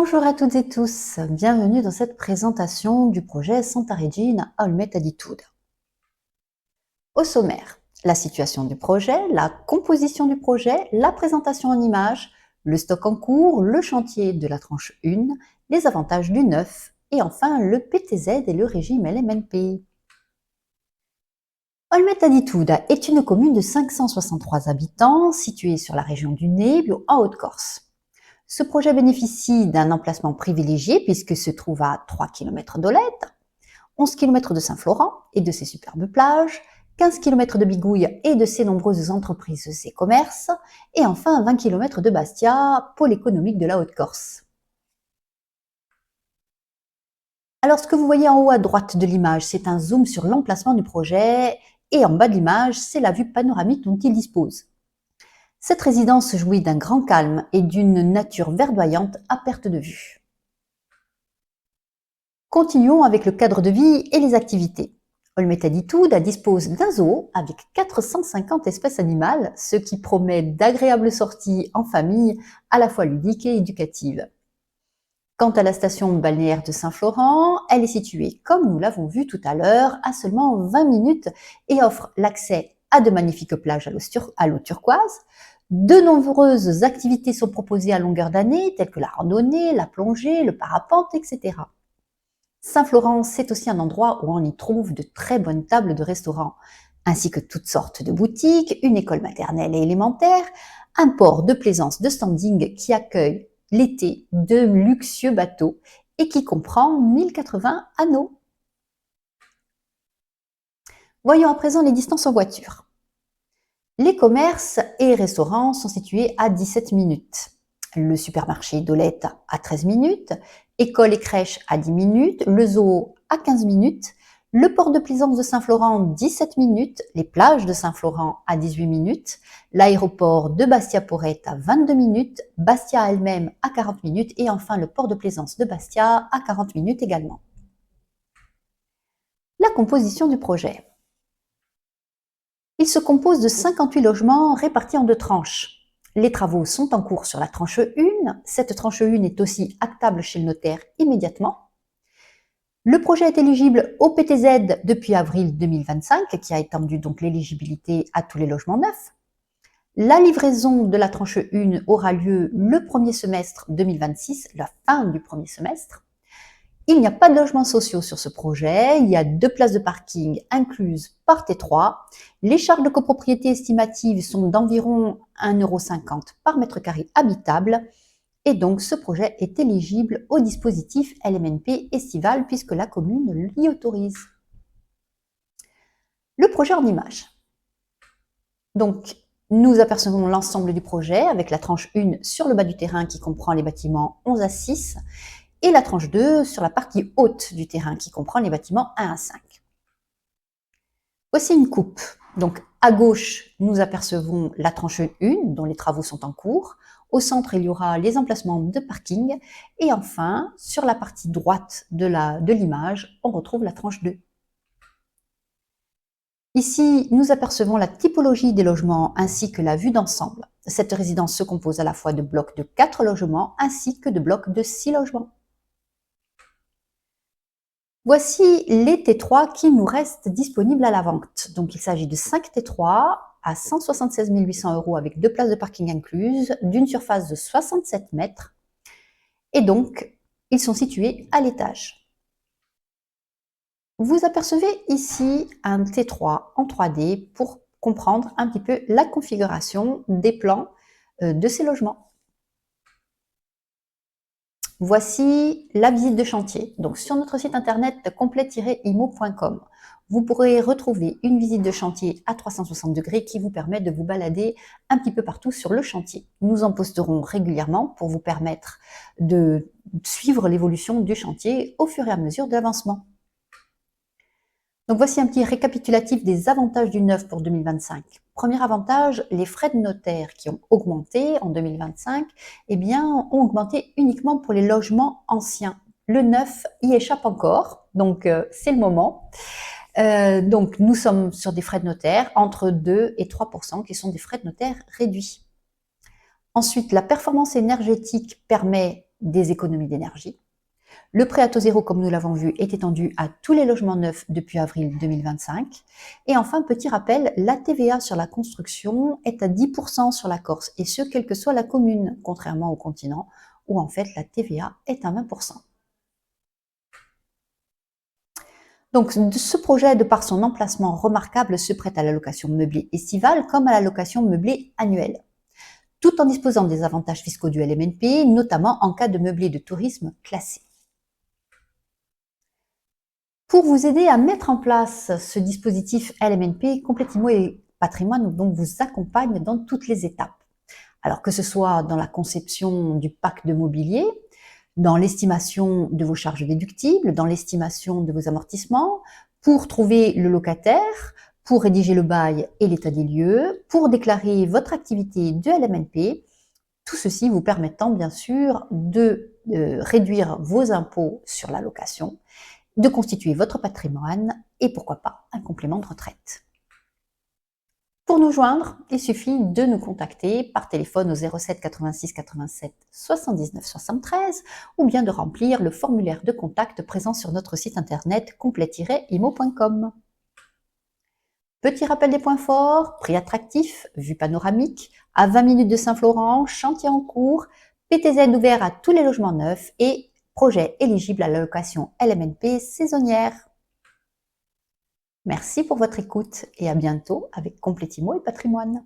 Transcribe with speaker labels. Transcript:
Speaker 1: Bonjour à toutes et tous, bienvenue dans cette présentation du projet Santa Regina a Olmette Attitude. Au sommaire, la situation du projet, la composition du projet, la présentation en images, le stock en cours, le chantier de la tranche 1, les avantages du neuf et enfin le PTZ et le régime LMNP. Olmette Attitude est une commune de 563 habitants située sur la région du Nebbio en Haute-Corse. Ce projet bénéficie d'un emplacement privilégié puisque se trouve à 3 km d'Olette, 11 km de Saint-Florent et de ses superbes plages, 15 km de Bigouille et de ses nombreuses entreprises et commerces, et enfin 20 km de Bastia, pôle économique de la Haute-Corse. Alors ce que vous voyez en haut à droite de l'image, c'est un zoom sur l'emplacement du projet, et en bas de l'image, c'est la vue panoramique dont il dispose. Cette résidence jouit d'un grand calme et d'une nature verdoyante à perte de vue. Continuons avec le cadre de vie et les activités. Olmette Attitude dispose d'un zoo avec 450 espèces animales, ce qui promet d'agréables sorties en famille à la fois ludiques et éducatives. Quant à la station balnéaire de Saint-Florent, elle est située, comme nous l'avons vu tout à l'heure, à seulement 20 minutes et offre l'accès à de magnifiques plages à l'eau turquoise. De nombreuses activités sont proposées à longueur d'année, telles que la randonnée, la plongée, le parapente, etc. Saint-Florent, c'est aussi un endroit où on y trouve de très bonnes tables de restaurants, ainsi que toutes sortes de boutiques, une école maternelle et élémentaire, un port de plaisance de standing qui accueille l'été de luxueux bateaux et qui comprend 1080 anneaux. Voyons à présent les distances en voiture. Les commerces et restaurants sont situés à 17 minutes. Le supermarché d'Olette à 13 minutes, école et crèche à 10 minutes, le zoo à 15 minutes, le port de plaisance de Saint-Florent 17 minutes, les plages de Saint-Florent à 18 minutes, l'aéroport de Bastia-Porrette à 22 minutes, Bastia elle-même à 40 minutes et enfin le port de plaisance de Bastia à 40 minutes également. La composition du projet. Il se compose de 58 logements répartis en deux tranches. Les travaux sont en cours sur la tranche 1. Cette tranche 1 est aussi actable chez le notaire immédiatement. Le projet est éligible au PTZ depuis avril 2025, qui a étendu donc l'éligibilité à tous les logements neufs. La livraison de la tranche 1 aura lieu le premier semestre 2026, la fin du premier semestre. Il n'y a pas de logements sociaux sur ce projet, il y a 2 places de parking incluses par T3. Les charges de copropriété estimatives sont d'environ 1,50 € par mètre carré habitable et donc ce projet est éligible au dispositif LMNP estival puisque la commune l'y autorise. Le projet en images. Donc, nous apercevons l'ensemble du projet avec la tranche 1 sur le bas du terrain qui comprend les bâtiments 11 à 6 et la tranche 2 sur la partie haute du terrain qui comprend les bâtiments 1 à 5. Voici une coupe. Donc à gauche, nous apercevons la tranche 1 dont les travaux sont en cours. Au centre, il y aura les emplacements de parking. Et enfin, sur la partie droite de l'image, on retrouve la tranche 2. Ici, nous apercevons la typologie des logements ainsi que la vue d'ensemble. Cette résidence se compose à la fois de blocs de 4 logements ainsi que de blocs de 6 logements. Voici les T3 qui nous restent disponibles à la vente. Donc il s'agit de 5 T3 à 176 800 € avec 2 places de parking incluses, d'une surface de 67 mètres. Et donc, ils sont situés à l'étage. Vous apercevez ici un T3 en 3D pour comprendre un petit peu la configuration des plans de ces logements. Voici la visite de chantier. Donc sur notre site internet complet-imo.com, vous pourrez retrouver une visite de chantier à 360 degrés qui vous permet de vous balader un petit peu partout sur le chantier. Nous en posterons régulièrement pour vous permettre de suivre l'évolution du chantier au fur et à mesure de l'avancement. Donc voici un petit récapitulatif des avantages du neuf pour 2025. Premier avantage, les frais de notaire qui ont augmenté en 2025, ont augmenté uniquement pour les logements anciens. Le neuf y échappe encore, donc c'est le moment. Donc nous sommes sur des frais de notaire entre 2 et 3% qui sont des frais de notaire réduits. Ensuite, la performance énergétique permet des économies d'énergie. Le prêt à taux zéro, comme nous l'avons vu, est étendu à tous les logements neufs depuis avril 2025. Et enfin, petit rappel, la TVA sur la construction est à 10% sur la Corse, et ce, quelle que soit la commune, contrairement au continent, où en fait la TVA est à 20%. Donc, ce projet, de par son emplacement remarquable, se prête à la location meublée estivale comme à la location meublée annuelle, tout en disposant des avantages fiscaux du LMNP, notamment en cas de meublé de tourisme classé. Pour vous aider à mettre en place ce dispositif LMNP, Complétimo et Patrimoine donc vous accompagne dans toutes les étapes. Alors que ce soit dans la conception du pack de mobilier, dans l'estimation de vos charges déductibles, dans l'estimation de vos amortissements, pour trouver le locataire, pour rédiger le bail et l'état des lieux, pour déclarer votre activité de LMNP, tout ceci vous permettant bien sûr de réduire vos impôts sur la location, de constituer votre patrimoine et pourquoi pas un complément de retraite. Pour nous joindre, il suffit de nous contacter par téléphone au 07 86 87 79 73 ou bien de remplir le formulaire de contact présent sur notre site internet complet-imo.com. Petit rappel des points forts: prix attractif, vue panoramique, à 20 minutes de Saint-Florent, chantier en cours, PTZ ouvert à tous les logements neufs et projet éligible à l'allocation LMNP saisonnière. Merci pour votre écoute et à bientôt avec Complétimo et Patrimoine.